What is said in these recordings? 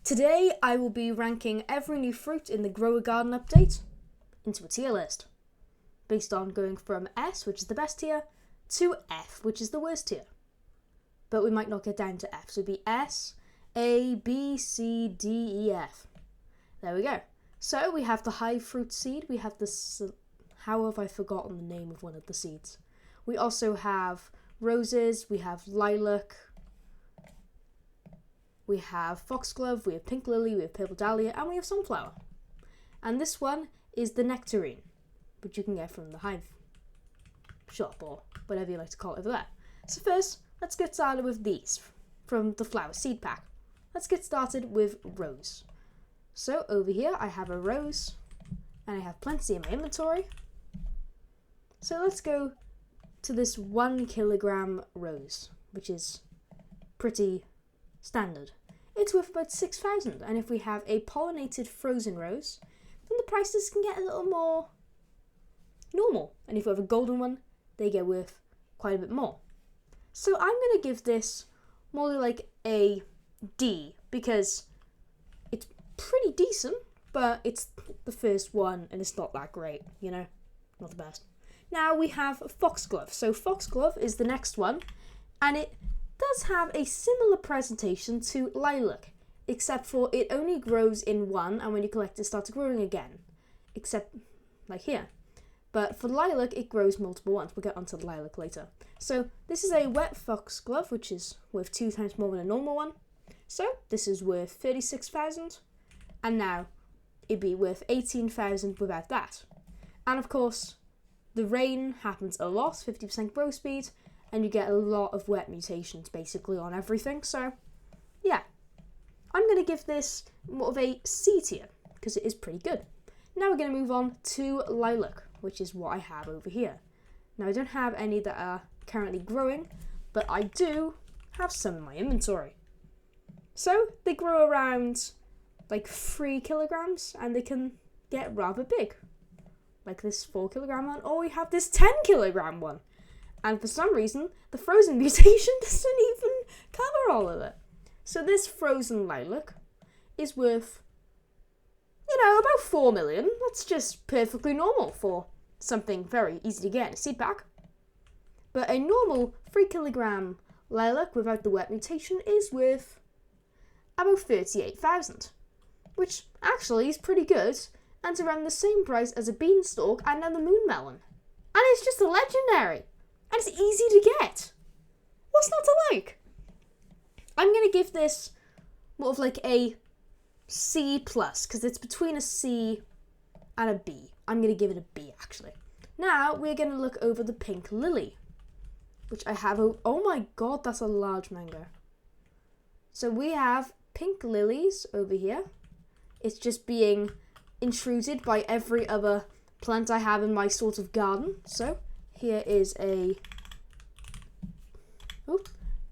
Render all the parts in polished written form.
Today I will be ranking every new fruit in the Grower Garden update into a tier list, based on going from S, which is the best tier, to F, which is the worst tier. But we might not get down to F, so it'd be S, A, B, C, D, E, F. There we go. So we have the high fruit seed, we have the, how have I forgotten the name of one of the seeds? We also have roses, we have lilac, we have foxglove, we have pink lily, we have purple dahlia, and we have sunflower. And this one is the nectarine, which you can get from the hive shop or whatever you like to call it over there. So first, let's get started with these from the flower seed pack. Let's get started with rose. So over here I have a rose, and I have plenty in my inventory. So let's go to this 1 kilogram rose, which is pretty standard. It's worth about 6,000, and if we have a pollinated frozen rose, then the prices can get a little more normal. And if we have a golden one, they get worth quite a bit more. So I'm going to give this more like a D, because it's pretty decent, but it's the first one and it's not that great, you know, not the best. Now we have foxglove. So foxglove is the next one, and it does have a similar presentation to lilac, except for it only grows in one, and when you collect it starts growing again, except like here. But for lilac it grows multiple ones. We'll get onto the lilac later. So this is a wet foxglove, which is worth 2 times more than a normal one. So this is worth 36,000, and now it'd be worth 18,000 without that. And of course the rain happens a lot, 50% grow speed, and you get a lot of wet mutations basically on everything. So yeah, I'm going to give this more of a C tier because it is pretty good. Now we're going to move on to lilac, which is what I have over here. Now I don't have any that are currently growing, but I do have some in my inventory. So they grow around like 3 kilograms, and they can get rather big, like this 4 kilogram one, or we have this 10 kilogram one. And for some reason, the frozen mutation doesn't even cover all of it. So this frozen lilac is worth, about 4 million. That's just perfectly normal for something very easy to get in a seed pack. But a normal 3 kilogram lilac without the wet mutation is worth about 38,000, which actually is pretty good, and it's around the same price as a beanstalk and then the moon melon. And it's just a legendary. And it's easy to get. What's not to like? I'm going to give this more of like a C+, because it's between a C and a B. I'm going to give it a B, actually. Now, we're going to look over the pink lily, which I have. Oh my god, that's a large mango. So we have pink lilies over here. It's just being intruded by every other plant I have in my sort of garden. So here is a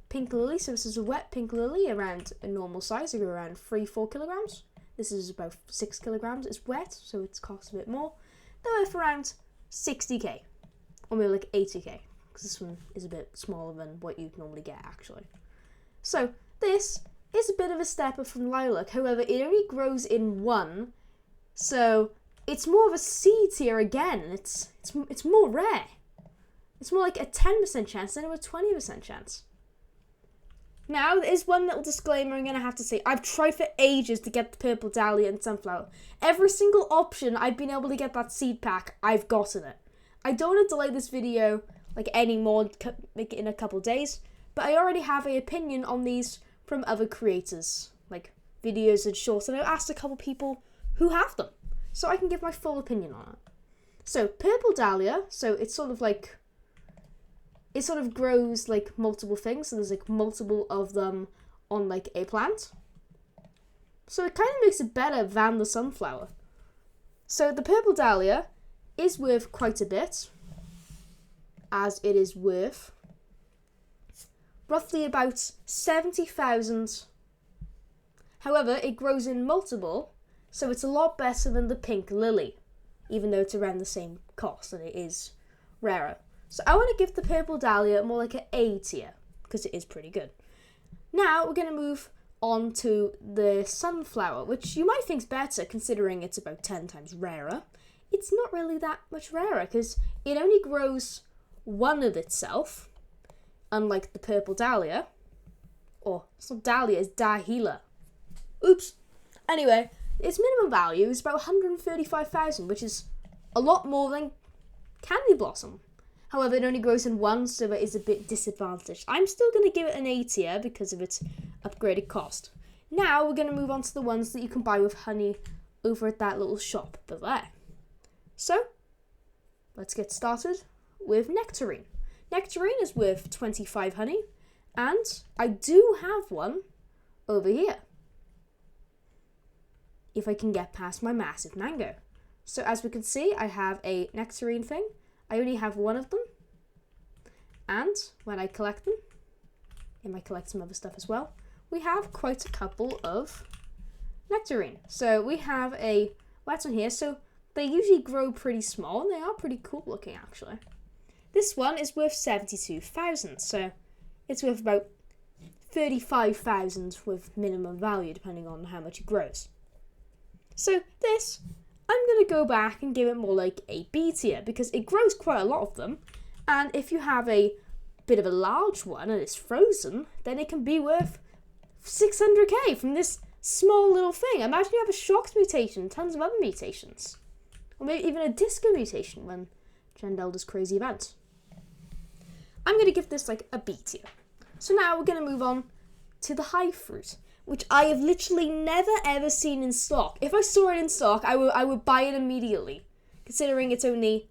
pink lily. So this is a wet pink lily around a normal size. They go around 3-4 kilograms. This is about 6 kilograms. It's wet, so it costs a bit more. They're worth around 60k, or maybe like 80k, because this one is a bit smaller than what you'd normally get actually. So this is a bit of a step up from lilac. However, it only grows in one, so it's more of a C tier again. It's more rare. It's more like a 10% chance than a 20% chance. Now, there's one little disclaimer I'm going to have to say. I've tried for ages to get the purple dahlia and sunflower. Every single option I've been able to get that seed pack, I've gotten it. I don't want to delay this video like anymore, like in a couple days, but I already have an opinion on these from other creators, like videos and shorts, and I've asked a couple people who have them, so I can give my full opinion on it. So, purple dahlia, so it's sort of like, it sort of grows like multiple things, so there's like multiple of them on like a plant. So it kind of makes it better than the sunflower. So the purple dahlia is worth quite a bit, as it is worth roughly about 70,000. However, it grows in multiple, so it's a lot better than the pink lily, even though it's around the same cost and it is rarer. So I want to give the purple dahlia more like an A tier, because it is pretty good. Now we're going to move onto the sunflower, which you might think is better considering it's about 10 times rarer. It's not really that much rarer because it only grows one of itself, unlike the purple dahlia. Or, it's not dahlia, it's dahlia. Oops. Anyway, its minimum value is about 135,000, which is a lot more than candy blossom. However, it only grows in one, so it is a bit disadvantaged. I'm still going to give it an A tier because of its upgraded cost. Now, we're going to move on to the ones that you can buy with honey over at that little shop over there. So, let's get started with nectarine. Nectarine is worth 25 honey, and I do have one over here, if I can get past my massive mango. So as we can see, I have a nectarine thing. I only have one of them, and when I collect them, I might collect some other stuff as well, we have quite a couple of nectarine. So we have a wet one here, so they usually grow pretty small, and they are pretty cool looking actually. This one is worth 72,000, so it's worth about 35,000 with minimum value, depending on how much it grows. So this, I'm going to go back and give it more like a B tier, because it grows quite a lot of them, and if you have a bit of a large one and it's frozen, then it can be worth 600k from this small little thing. Imagine you have a shocked mutation, tons of other mutations, or maybe even a disco mutation when Jendel does crazy events. I'm going to give this like a B tier. So now we're going to move on to the hive fruit, which I have literally never ever seen in stock. If I saw it in stock, I would buy it immediately, considering it's only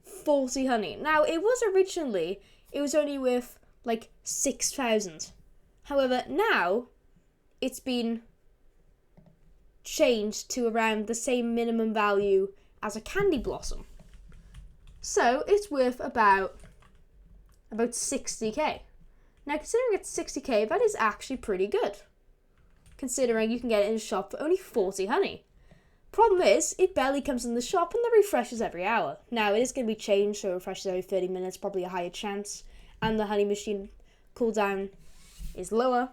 40 honey. Now, it was only worth like 6,000. However, now it's been changed to around the same minimum value as a candy blossom. So it's worth about 60k. Now, considering it's 60k, that is actually pretty good, considering you can get it in a shop for only 40 honey. Problem is, it barely comes in the shop and the refreshes every hour. Now, it is going to be changed, so it refreshes every 30 minutes, probably a higher chance, and the honey machine cooldown is lower,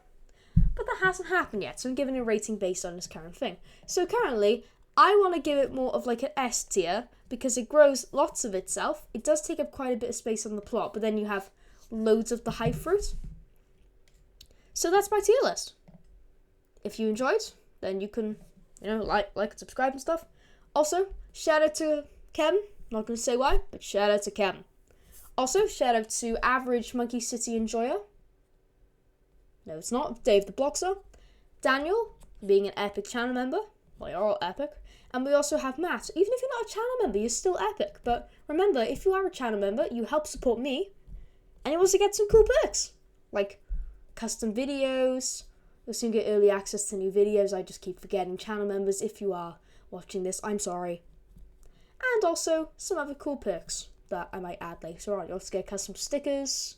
but that hasn't happened yet, so I'm giving it a rating based on this current thing. So currently, I want to give it more of like an S tier, because it grows lots of itself. It does take up quite a bit of space on the plot, but then you have loads of the hive fruit. So that's my tier list. If you enjoyed, then you can, like and subscribe and stuff. Also, shout out to Kevin. Not going to say why, but shout out to Kevin. Also, shout out to Average Monkey City Enjoyer. No, it's not. Dave the Bloxer. Daniel, being an epic channel member. Well, you're all epic. And we also have Matt. Even if you're not a channel member, you're still epic. But remember, if you are a channel member, you help support me. And you also get some cool perks, like custom videos. You'll soon get early access to new videos. I just keep forgetting channel members. If you are watching this, I'm sorry. And also some other cool perks that I might add later on. You'll also get custom stickers.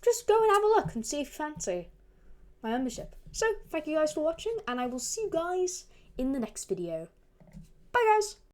Just go and have a look and see if you fancy my membership. So, thank you guys for watching, and I will see you guys in the next video. Bye, guys!